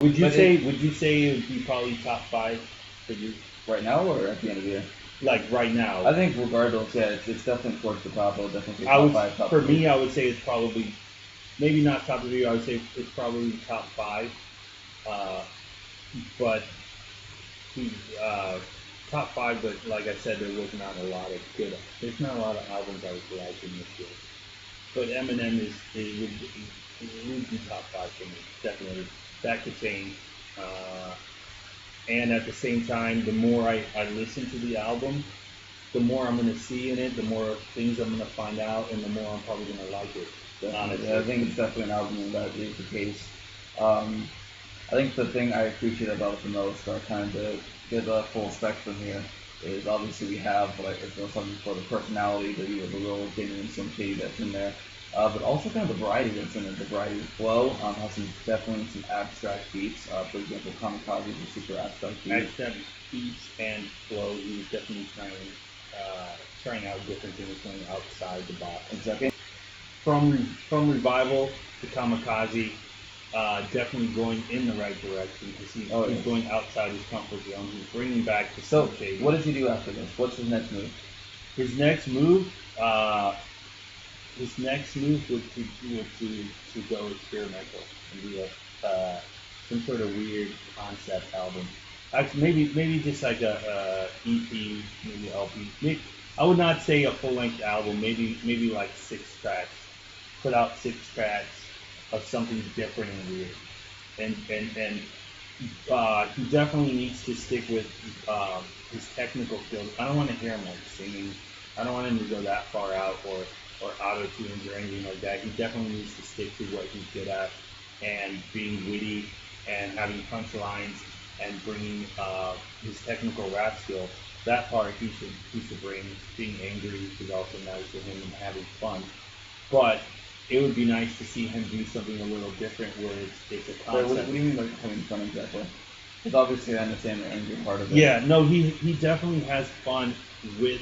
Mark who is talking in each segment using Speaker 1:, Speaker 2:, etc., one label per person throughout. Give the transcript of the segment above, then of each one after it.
Speaker 1: Would you say it would be probably top five for you?
Speaker 2: Right now or at the end of the year?
Speaker 1: Like right now?
Speaker 2: I think regardless, yeah, it's definitely towards the top. I'll definitely say
Speaker 1: I
Speaker 2: top
Speaker 1: would,
Speaker 2: five, top
Speaker 1: for
Speaker 2: three.
Speaker 1: me, I would say it's probably maybe not top three. I would say it's probably top five. Uh, but he top five. But like I said, there was not a lot of good. There's not a lot of albums I was liking this year. But Eminem it would be top five for me, definitely. That could change. Uh, and at the same time, the more I listen to the album, the more I'm going to see in it, the more things I'm going to find out, and the more I'm probably going to like it.
Speaker 2: Definitely.
Speaker 1: Honestly.
Speaker 2: I think it's definitely an album that is the case. Um, I think the thing I appreciate about it the most, kind of to get the full spectrum here, is obviously we have, like, as I was talking before, the personality, the real genuine Slim Shady that's in there, but also kind of the variety that's in it. The variety of flow has definitely some abstract beats. For example, Kamikaze is a super abstract beat.
Speaker 1: Abstract beats and flow, he was definitely trying out different things going outside the box.
Speaker 2: Exactly.
Speaker 1: From Revival to Kamikaze, definitely going in the right direction because he's going outside his comfort zone. He's bringing back the
Speaker 2: So,
Speaker 1: shade.
Speaker 2: what does he do after this? What's his next move?
Speaker 1: His next move, would to go experimental and do some sort of weird concept album. Actually, maybe just like a EP, maybe LP. Maybe, I would not say a full length album. Maybe like 6 tracks. Put out 6 tracks of something different and weird. And he definitely needs to stick with his technical skills. I don't want to hear him like singing. I don't want him to go that far out or auto tunes or anything like that. He definitely needs to stick to what he's good at and being witty and having punchlines and bringing his technical rap skill. That part he should bring. Being angry is also nice to him and having fun. But it would be nice to see him do something a little different where it's a concept.
Speaker 2: What do you mean by having fun exactly? Because obviously I understand the angry part of it.
Speaker 1: Yeah, no, he definitely has fun with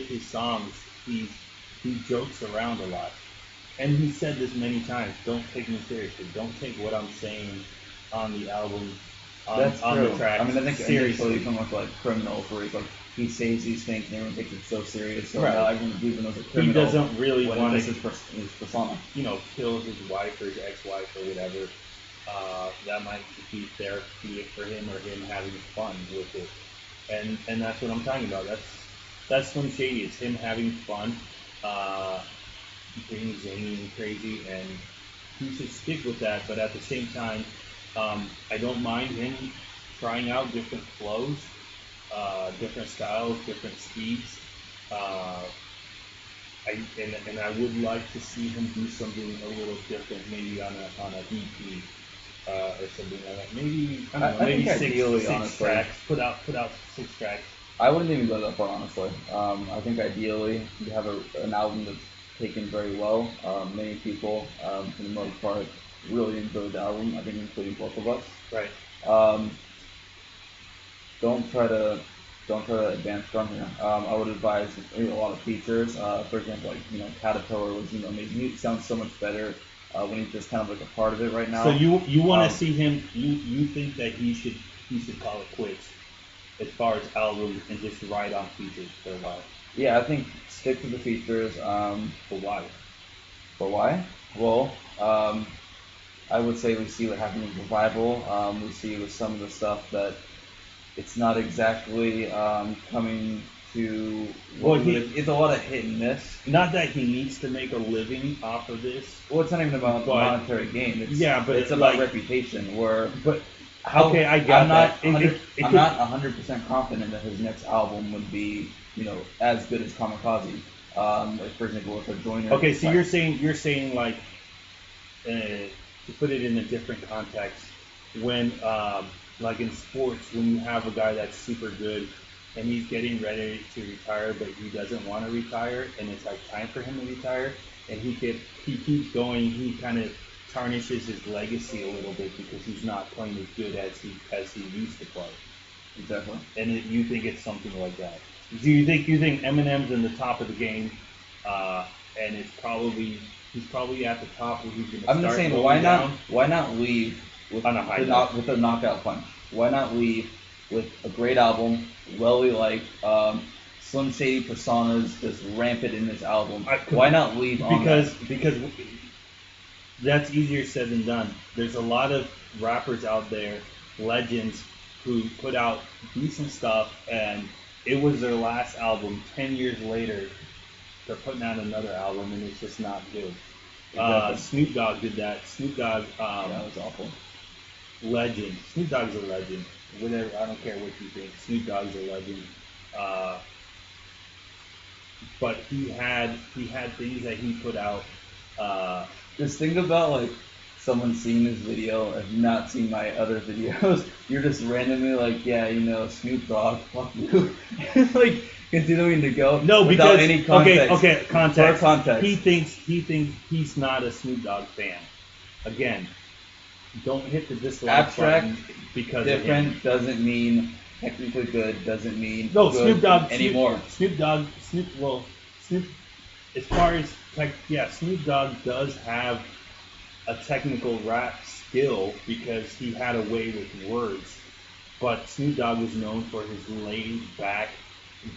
Speaker 1: his songs. He jokes around a lot, and he said this many times. Don't take me seriously. Don't take what I'm saying on the album.
Speaker 2: That's
Speaker 1: on
Speaker 2: true.
Speaker 1: The track.
Speaker 2: I mean, I think
Speaker 1: seriously,
Speaker 2: you come with like Criminals, where he's like he says these things and everyone takes it so serious. So
Speaker 1: right.
Speaker 2: now everyone even knows a criminal.
Speaker 1: He doesn't really want to
Speaker 2: his persona.
Speaker 1: Kill his wife or his ex-wife or whatever. That might be therapeutic for him or him having fun with it, and that's what I'm talking about. That's Slim Shady. It's him having fun, being zany and crazy, and he should stick with that. But at the same time, I don't mind him trying out different flows, different styles, different speeds. I would like to see him do something a little different, maybe on a EP or something like that. Maybe I don't know, maybe six tracks. Put out 6 tracks.
Speaker 2: I wouldn't even go that far, honestly. I think ideally you have an album that's taken very well. Many people, for the most part, really enjoyed the album. I think, including both of us.
Speaker 1: Right.
Speaker 2: Don't try to advance from here. I would advise a lot of features. For example, like Caterpillar was amazing. It sounds so much better when he's just kind of like a part of it right now.
Speaker 1: So you want to see him? You think that he should call it quits as far as albums and just ride on features for a while?
Speaker 2: Yeah, I think stick to the features.
Speaker 1: For why?
Speaker 2: For why? Well, I would say we see what happened with Revival. We see with some of the stuff that it's not exactly coming to. Well, it's a lot of hit and miss.
Speaker 1: Not that he needs to make a living off of this.
Speaker 2: Well, it's not even about monetary gain. It's about reputation.
Speaker 1: Okay, I got that.
Speaker 2: I'm not 100% confident that his next album would be, as good as Kamikaze. Like for example, with a Joyner.
Speaker 1: Okay, so you're saying like, to put it in a different context, when like in sports, when you have a guy that's super good and he's getting ready to retire, but he doesn't want to retire, and it's like time for him to retire, and he keeps going, he kind of tarnishes his legacy a little bit because he's not playing as good as he used to play.
Speaker 2: Exactly.
Speaker 1: And you think it's something like that? Do you think Eminem's in the top of the game, and he's probably at the top where he's going to start?
Speaker 2: I'm just saying, why not leave with
Speaker 1: on a high note.
Speaker 2: with a knockout punch? Why not leave with a great album, well liked? Slim Shady personas just rampant in this album. Why not leave on that?
Speaker 1: Because that's easier said than done. There's a lot of rappers out there, legends, who put out decent stuff, and it was their last album. 10 years later, they're putting out another album, and it's just not good.
Speaker 2: Exactly.
Speaker 1: Snoop Dogg did that. Snoop Dogg,
Speaker 2: That was awful.
Speaker 1: legend. Snoop Dogg's a legend. Whatever, I don't care what you think. Snoop Dogg's a legend. But he had things that he put out.
Speaker 2: Just think about like someone seeing this video and not seeing my other videos. You're just randomly like, yeah, you know, Snoop Dogg, fuck you. Like continuing to go
Speaker 1: No,
Speaker 2: without
Speaker 1: because
Speaker 2: any context.
Speaker 1: okay, context.
Speaker 2: For context.
Speaker 1: He thinks he's not a Snoop Dogg fan. Again, don't hit the dislike
Speaker 2: Abstract,
Speaker 1: button because of him.
Speaker 2: different doesn't mean technically good. Doesn't mean
Speaker 1: No,
Speaker 2: good
Speaker 1: Snoop Dogg
Speaker 2: anymore.
Speaker 1: Snoop, as far as Snoop Dogg does have a technical rap skill because he had a way with words. But Snoop Dogg was known for his laid back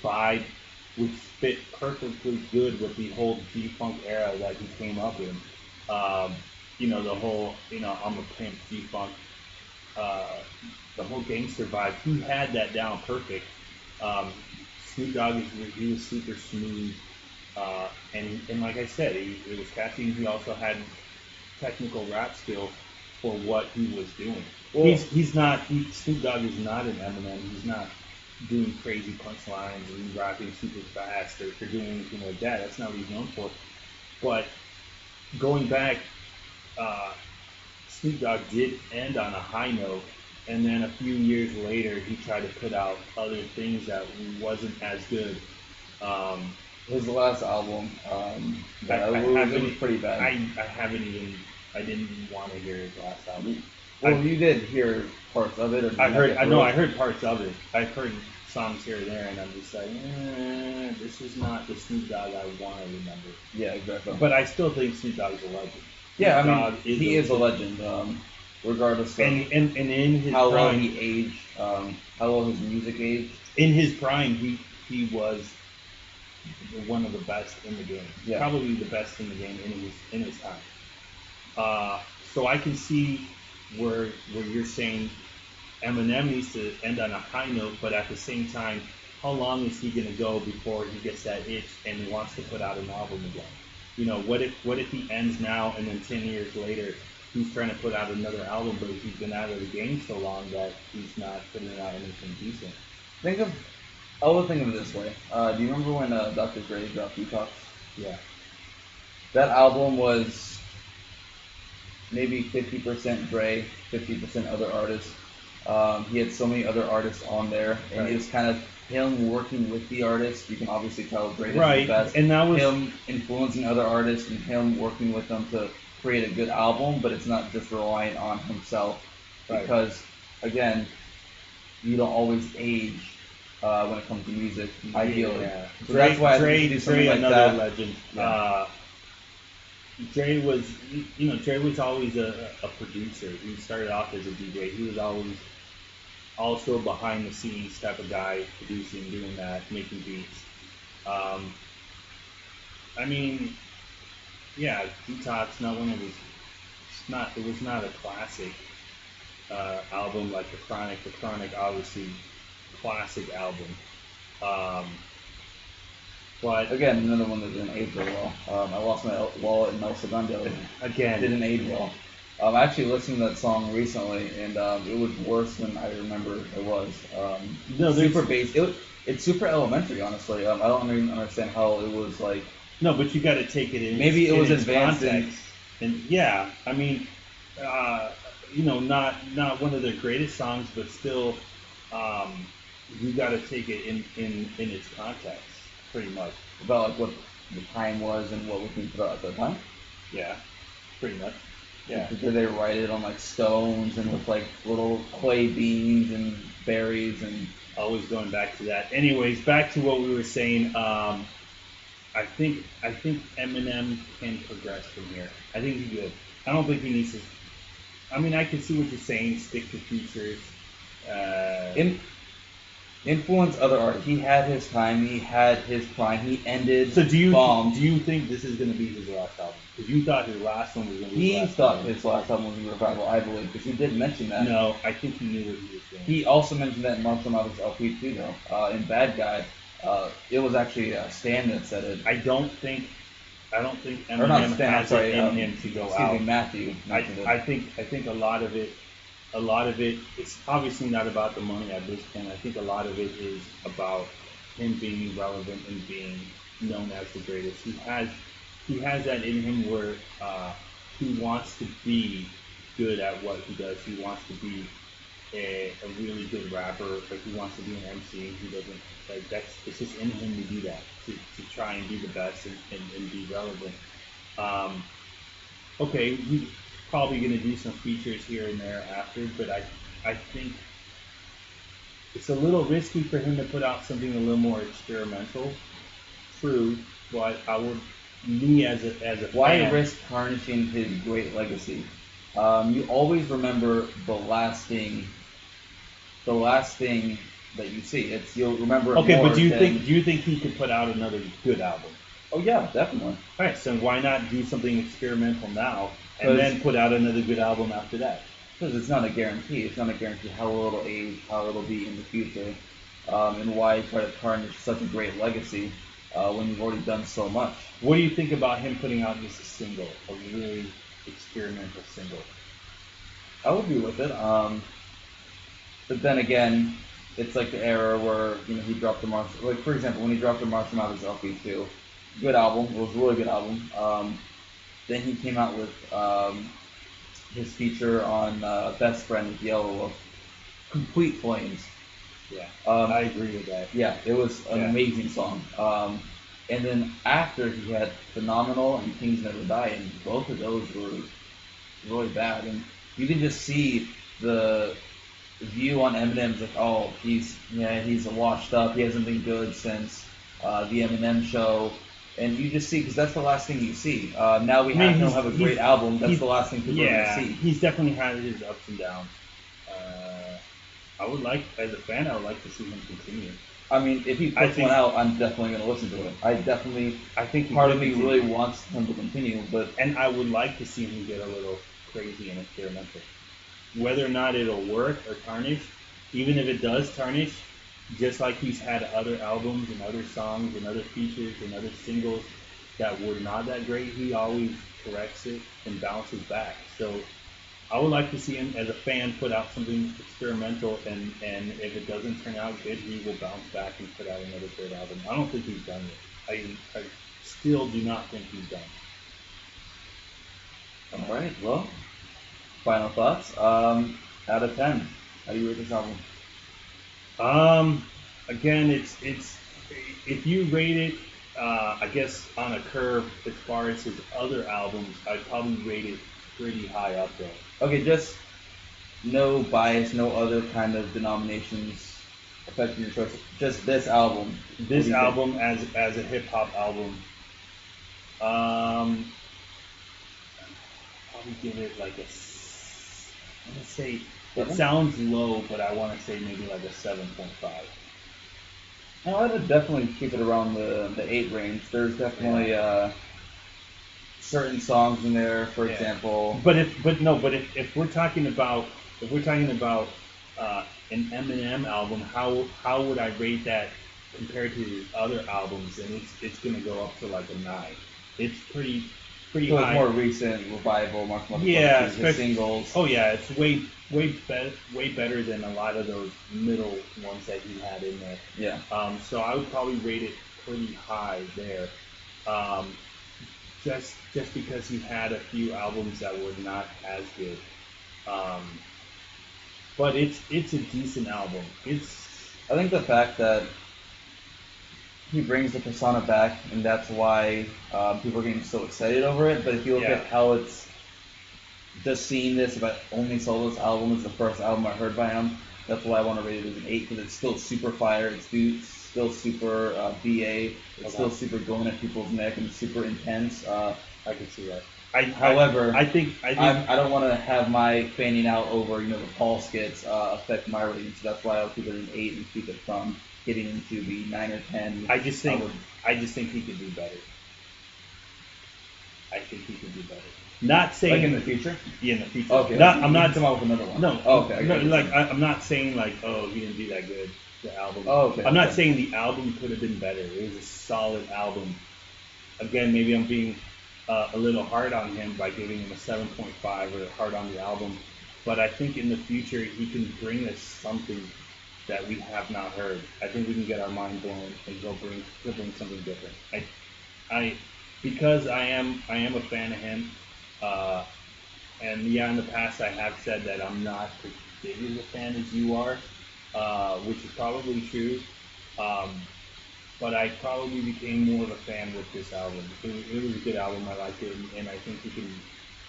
Speaker 1: vibe, which fit perfectly good with the whole G-Funk era that he came up in. You know, the whole, I'm a pimp, G-Funk, the whole gangster vibe. He had that down perfect. Snoop Dogg, he was super smooth. And like I said, it was catchy. He also had technical rap skill for what he was doing. Well, Snoop Dogg is not an Eminem. He's not doing crazy punchlines and rapping super fast or doing anything like that. That's not what he's known for. But going back, Snoop Dogg did end on a high note, and then a few years later, he tried to put out other things that wasn't as good.
Speaker 2: His last album, it was pretty bad.
Speaker 1: I didn't even want to hear his last album.
Speaker 2: Well, you did hear parts of it. Or
Speaker 1: I heard parts of it. I've heard songs here and there, and I'm just like, this is not the Snoop Dogg I want to remember.
Speaker 2: Yeah, exactly.
Speaker 1: But I still think Snoop Dogg's a legend.
Speaker 2: Yeah, I mean, he is a legend, regardless of
Speaker 1: and in his
Speaker 2: how
Speaker 1: prime,
Speaker 2: well he aged, how well his music aged.
Speaker 1: In his prime, he was one of the best in the game.
Speaker 2: Yeah.
Speaker 1: Probably the best in the game in his time. So I can see where you're saying Eminem needs to end on a high note, but at the same time, how long is he going to go before he gets that itch and he wants to put out an album again? You know, what if he ends now and then 10 years later he's trying to put out another album, but he's been out of the game so long that he's not putting out anything decent?
Speaker 2: I would think of it this way. Do you remember when Dr. Dre dropped Detox?
Speaker 1: Yeah.
Speaker 2: That album was maybe 50% Dre, 50% other artists. He had so many other artists on there, and it was kind of him working with the artists. You can obviously tell Dre is the best.
Speaker 1: And that was
Speaker 2: him influencing other artists and him working with them to create a good album, but it's not just relying on himself. Because, again, you don't always age when it comes to music, ideally.
Speaker 1: Yeah.
Speaker 2: So that's why
Speaker 1: Dre,
Speaker 2: like
Speaker 1: another
Speaker 2: that.
Speaker 1: legend.
Speaker 2: Yeah.
Speaker 1: Dre was always a producer. He started off as a DJ. He was always also behind the scenes type of guy, producing, doing that, making beats. I mean, yeah, Detox, not one of his. It was not a classic album like The Chronic. The Chronic, obviously, classic album. But
Speaker 2: again, another one that didn't age very well. I lost my wallet in El Segundo.
Speaker 1: Again,
Speaker 2: didn't age well. I actually listened to that song recently, and it was worse than I remember it was. Super bass. It's super elementary, honestly. I don't even understand how it was like.
Speaker 1: No, but you got to take it in.
Speaker 2: Maybe it was
Speaker 1: its
Speaker 2: advanced
Speaker 1: context. And yeah, I mean, not one of their greatest songs, but still, you got to take it in its context, pretty much.
Speaker 2: About like what the time was and what was being put out at the time.
Speaker 1: Yeah, pretty much. Yeah.
Speaker 2: Did they write it on like stones and with like little clay beans and berries and
Speaker 1: always going back to that. Anyways, back to what we were saying. I think Eminem can progress from here. I think he could. I don't think he needs to. I mean, I can see what you're saying. Stick to features.
Speaker 2: In, influence other artists. He had his time. He had his prime. He ended.
Speaker 1: So do you
Speaker 2: bombed.
Speaker 1: do you think this is going to be his last album? Because you thought his last one was going to be.
Speaker 2: He
Speaker 1: his last
Speaker 2: thought
Speaker 1: album.
Speaker 2: his last album was a revival, I believe, because he did mention that.
Speaker 1: No, I think he knew what he was doing.
Speaker 2: He also mentioned that in Marshall Mathers LP too, though. In Bad Guy, it was actually Stan that said it.
Speaker 1: I don't think Eminem
Speaker 2: Or not Stan,
Speaker 1: has
Speaker 2: sorry,
Speaker 1: it in him to go
Speaker 2: excuse
Speaker 1: out.
Speaker 2: me, Matthew.
Speaker 1: I think a lot of it, it's obviously not about the money at this point. I think a lot of it is about him being relevant and being known as the greatest. He has that in him where he wants to be good at what he does. He wants to be a really good rapper, but he wants to be an MC. He doesn't like it's just in him to do that, to try and be the best and be relevant. Okay, he's probably going to do some features here and there after, but I think it's a little risky for him to put out something a little more experimental. True, but me as a
Speaker 2: Why
Speaker 1: fan,
Speaker 2: risk tarnishing his great legacy? You always remember the last thing that you see. You'll remember.
Speaker 1: Okay,
Speaker 2: more
Speaker 1: but do you
Speaker 2: than,
Speaker 1: think he could put out another good album?
Speaker 2: Oh yeah, definitely.
Speaker 1: All right, so why not do something experimental now and then put out another good album after that?
Speaker 2: Because it's not a guarantee. It's not a guarantee how it'll age, how it'll be in the future, and why try to tarnish such a great legacy when you've already done so much.
Speaker 1: What do you think about him putting out just a single, a really experimental single?
Speaker 2: I would be with it. But then again, it's like the era where he dropped the Marshall. Like for example, when he dropped the Marshall Mathers LP 2, good album. It was a really good album. Then he came out with his feature on Best Friend with Yellow Wolf, Complete Flames.
Speaker 1: Yeah, I agree with that.
Speaker 2: Yeah, it was an amazing song. And then after he had Phenomenal and Kings Never Die, and both of those were really bad. And you can just see the view on Eminem's like, oh, he's washed up. He hasn't been good since the Eminem show. And you just see, because that's the last thing you see. Now we have a great album. That's the last thing people are going to see.
Speaker 1: He's definitely had his ups and downs. I would like, as a fan, I would like to see him continue.
Speaker 2: I mean, if he puts one out, I'm definitely going to listen to it. I think part of me really wants him to continue,
Speaker 1: and I would like to see him get a little crazy and experimental. Whether or not it'll work or tarnish, even if it does tarnish, just like he's had other albums and other songs and other features and other singles that were not that great, he always corrects it and bounces back. So I would like to see him, as a fan, put out something experimental, and if it doesn't turn out good, he will bounce back and put out another great album. I don't think he's done yet. I still do not think he's done.
Speaker 2: All right, well, final thoughts. Out of 10, how do you rate this album?
Speaker 1: Again, it's if you rate it, I guess on a curve as far as his other albums, I'd probably rate it pretty high up there.
Speaker 2: Okay, just no bias, no other kind of denominations affecting your choice. Just this album.
Speaker 1: This album as a hip hop album, probably give it like I'm gonna say. It sounds low, but I want to say maybe like a 7.5.
Speaker 2: No, I would definitely keep it around the 8 range. There's definitely certain songs in there, for example.
Speaker 1: But if we're talking about an Eminem album, how would I rate that compared to his other albums? And it's gonna go up to like a 9. It's pretty
Speaker 2: so
Speaker 1: high.
Speaker 2: It's more recent revival, his singles.
Speaker 1: Oh yeah, it's way better than a lot of those middle ones that he had in there.
Speaker 2: Yeah.
Speaker 1: So I would probably rate it pretty high there. Just because he had a few albums that were not as good. But it's a decent album.
Speaker 2: I think the fact that he brings the persona back, and that's why people are getting so excited over it. But if you look at how it's just seeing this, if I only saw this album as the first album I heard by him, that's why I want to rate it as an 8, because it's still super fire, it's still super BA, it's still super going at people's neck and super intense.
Speaker 1: I can see that.
Speaker 2: However,
Speaker 1: I think
Speaker 2: I don't want to have my fanning out over the Paul skits affect my rating, so that's why I'll keep it an 8 and keep it from getting into the 9 or 10.
Speaker 1: I just think he could do better. I think he could do better. Not saying
Speaker 2: like in the future.
Speaker 1: Yeah, in the future.
Speaker 2: Okay.
Speaker 1: I'm not
Speaker 2: come out with another one.
Speaker 1: No.
Speaker 2: Okay.
Speaker 1: No, like I'm not saying like, oh, he didn't do that good. The album.
Speaker 2: Okay.
Speaker 1: I'm not saying the album could have been better. It was a solid album. Again, maybe I'm being a little hard on him by giving him a 7.5 or hard on the album, but I think in the future he can bring us something that we have not heard. I think we can get our mind blown, and he'll bring something different. I because I am a fan of him, and yeah, in the past I have said that I'm not as big as a fan as you are, which is probably true. Um, but I probably became more of a fan with this album. It was a good album. I liked it, and I think he can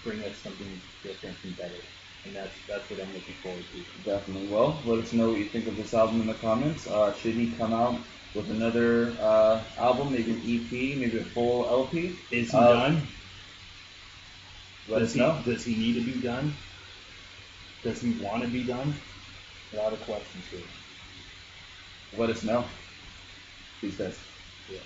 Speaker 1: bring us something different and better. And that's what I'm looking forward to.
Speaker 2: Definitely. Well, let us know what you think of this album in the comments. Should he come out with another album, maybe an EP, maybe a full LP?
Speaker 1: Is he done?
Speaker 2: Let us know.
Speaker 1: Does he need to be done? Does he want to be done? A lot of questions here.
Speaker 2: Let us know. Peace, guys.
Speaker 1: Yeah.